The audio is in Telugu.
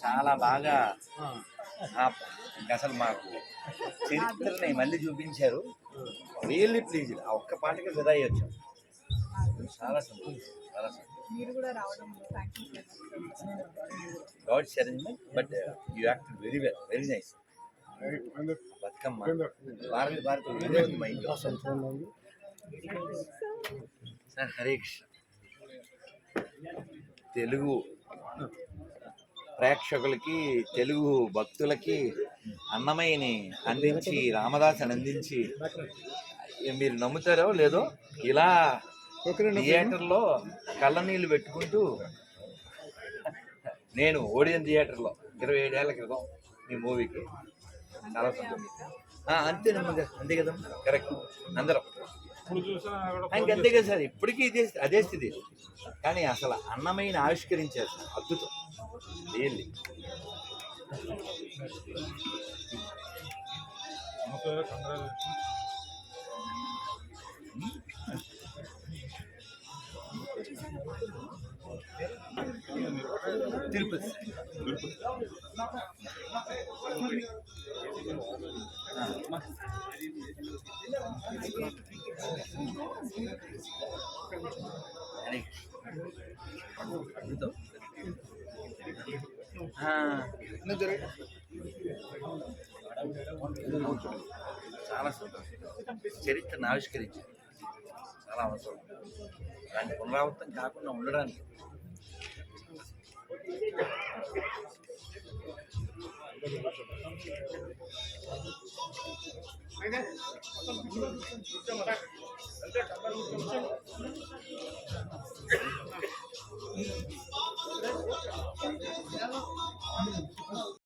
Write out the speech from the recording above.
చాలా బాగా అసలు మాకు చరిత్రని మళ్ళీ చూపించారు. రియల్లీ ప్లీజ్ ఆ ఒక్క పాటకి ఫిదా అయ్యొచ్చు. చాలా సంతోషం, చాలా సంతోషం. God's arrangement, but you acted very well, very nice. Bathukamma Bharathi ఇదే ఉంది మా ఇంట్లో. సార్ హరే కృష్ణ. తెలుగు ప్రేక్షకులకి, తెలుగు భక్తులకి అన్నమయ్యని అందించి, రామదాసుని అందించి, మీరు నమ్ముతారో లేదో, ఇలా థియేటర్లో కళ్ళనీళ్ళు పెట్టుకుంటూ నేను ఓడియన్ థియేటర్లో 27 ఏళ్ల క్రితం ఈ మూవీకి చాలా అంతే అంతే కదా, కరెక్ట్. అందరం అంతే కదా సార్, ఇప్పటికీ అదే స్థితి. కానీ అసలు అన్నమయ్యని ఆవిష్కరించారు, అద్భుతం రియల్లీ. తిరుపతి అద్భుతం. చాలా సంతోషం. చరిత్రను ఆవిష్కరించారు, చాలా అవసరం. దాన్ని పునరావృతం కాకుండా ఉండడానికి.